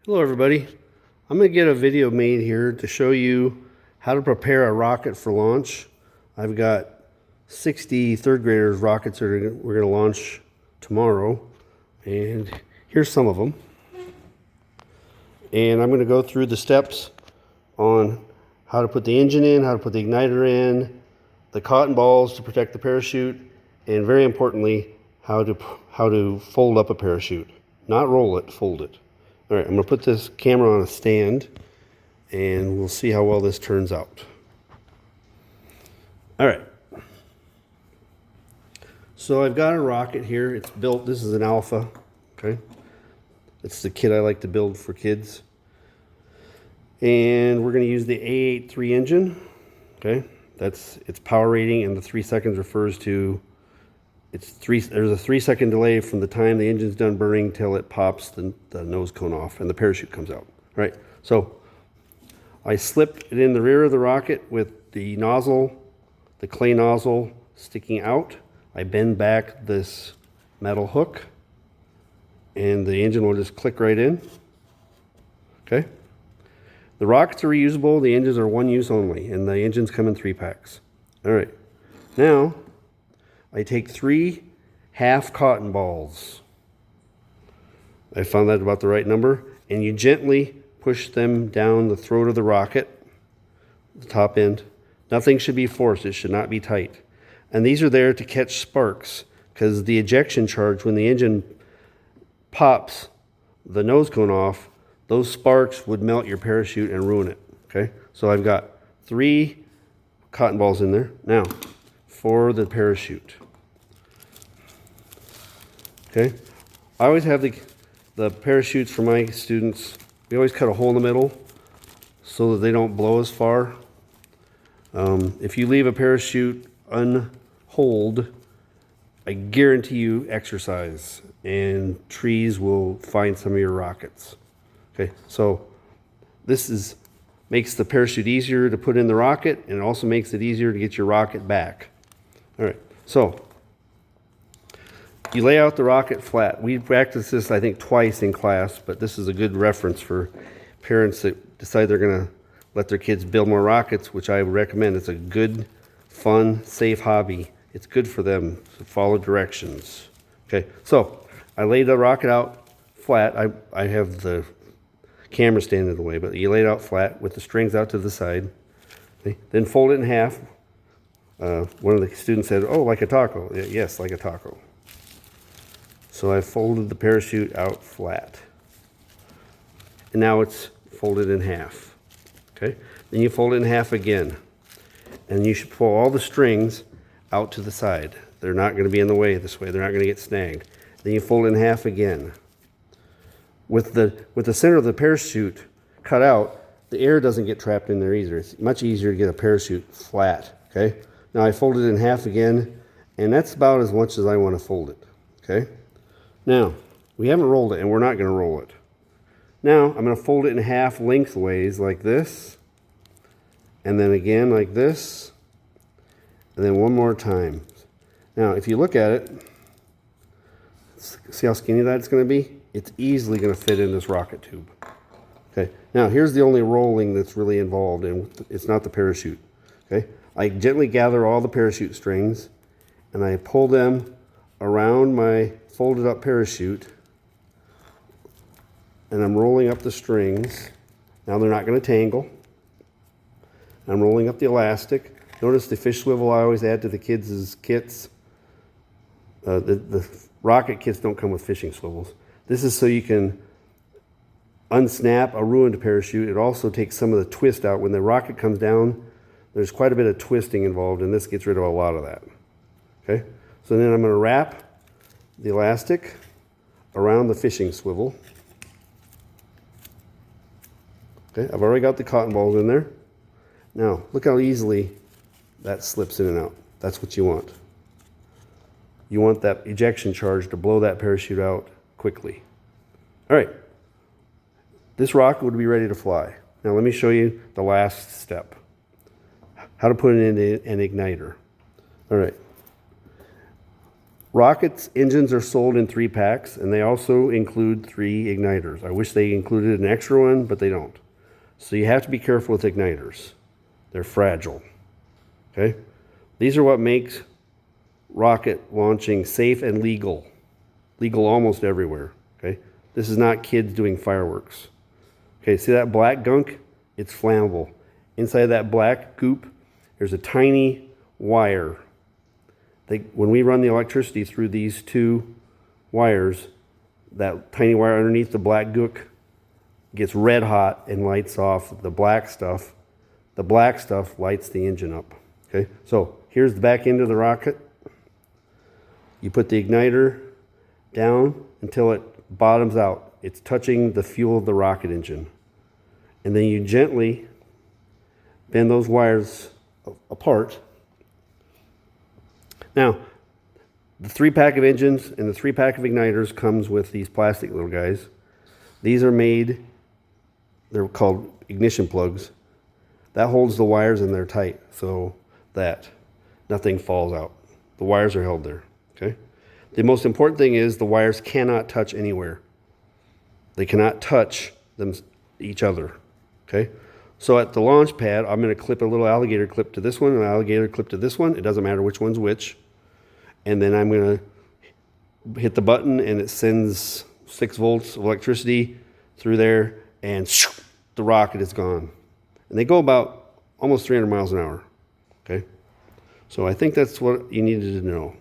Hello everybody. I'm going to get a video made here to show you how to prepare a rocket for launch. I've got 60 third graders rockets that we're going to launch tomorrow, and here's some of them. And I'm going to go through the steps on how to put the engine in, how to put the igniter in, the cotton balls to protect the parachute, and very importantly, how to fold up a parachute. Not roll it, fold it. All right, I'm going to put this camera on a stand, and we'll see how well this turns out. All right. So I've got a rocket here. It's built. This is an Alpha. Okay. It's the kit I like to build for kids. And we're going to use the A83 engine. Okay. That's its power rating, and the 3 seconds refers to there's a 3-second delay from the time the engine's done burning till it pops the nose cone off and the parachute comes out. All right, so I slip it in the rear of the rocket with the nozzle, the clay nozzle sticking out. I bend back this metal hook, and the engine will just click right in. Okay. The rockets are reusable, the engines are one use only, and the engines come in 3-packs. All right, now I take 3 half cotton balls. I found that about the right number. And you gently push them down the throat of the rocket, the top end. Nothing should be forced. It should not be tight. And these are there to catch sparks, because the ejection charge, when the engine pops the nose cone off, those sparks would melt your parachute and ruin it. Okay? So I've got 3 cotton balls in there. Now, for the parachute. Okay, I always have the parachutes for my students. We always cut a hole in the middle so that they don't blow as far. If you leave a parachute unholed, I guarantee you exercise, and trees will find some of your rockets. Okay, so this makes the parachute easier to put in the rocket, and it also makes it easier to get your rocket back. All right, so you lay out the rocket flat. We practiced this, I think, twice in class, but this is a good reference for parents that decide they're going to let their kids build more rockets, which I would recommend. It's a good, fun, safe hobby. It's good for them to follow directions. Okay, so I laid the rocket out flat. I have the camera standing in the way, but you lay it out flat with the strings out to the side. Okay? Then fold it in half. One of the students said, "Oh, like a taco." Yes, like a taco. So I folded the parachute out flat. And now it's folded in half. Okay? Then you fold it in half again. And you should pull all the strings out to the side. They're not going to be in the way this way. They're not going to get snagged. Then you fold it in half again. With the center of the parachute cut out, the air doesn't get trapped in there either. It's much easier to get a parachute flat. Okay? Now I fold it in half again, and that's about as much as I want to fold it. Okay? Now, we haven't rolled it, and we're not going to roll it. Now, I'm going to fold it in half lengthways like this, and then again like this, and then one more time. Now, if you look at it, see how skinny that's going to be? It's easily going to fit in this rocket tube. Okay, now here's the only rolling that's really involved, and it's not the parachute. Okay, I gently gather all the parachute strings, and I pull them around my folded up parachute, and I'm rolling up the strings. Now they're not going to tangle. I'm rolling up the elastic. Notice the fish swivel I always add to the kids' kits. The rocket kits don't come with fishing swivels. This is so you can unsnap a ruined parachute. It also takes some of the twist out. When the rocket comes down, there's quite a bit of twisting involved, and this gets rid of a lot of that. Okay? So then I'm going to wrap the elastic around the fishing swivel. Okay, I've already got the cotton balls in there. Now, look how easily that slips in and out. That's what you want. You want that ejection charge to blow that parachute out quickly. All right, this rocket would be ready to fly. Now let me show you the last step. How to put it in an igniter. All right. Rockets engines are sold in 3-packs, and they also include 3 igniters. I wish they included an extra one, but they don't. So you have to be careful with igniters. They're fragile. Okay? These are what makes rocket launching safe and legal. Legal almost everywhere. Okay? This is not kids doing fireworks. Okay, see that black gunk? It's flammable. Inside that black goop, there's a tiny wire. When we run the electricity through these 2 wires, that tiny wire underneath the black gook gets red hot and lights off the black stuff. The black stuff lights the engine up. Okay, so here's the back end of the rocket. You put the igniter down until it bottoms out. It's touching the fuel of the rocket engine. And then you gently bend those wires apart. Now, the 3-pack of engines and the 3-pack of igniters comes with these plastic little guys. These are made, they're called ignition plugs. That holds the wires and they're tight so that nothing falls out. The wires are held there, okay? The most important thing is the wires cannot touch anywhere. They cannot touch each other, okay? So at the launch pad, I'm going to clip a little alligator clip to this one, and an alligator clip to this one. It doesn't matter which one's which. And then I'm going to hit the button, and it sends 6 volts of electricity through there, and the rocket is gone. And they go about almost 300 miles an hour, okay? So I think that's what you needed to know.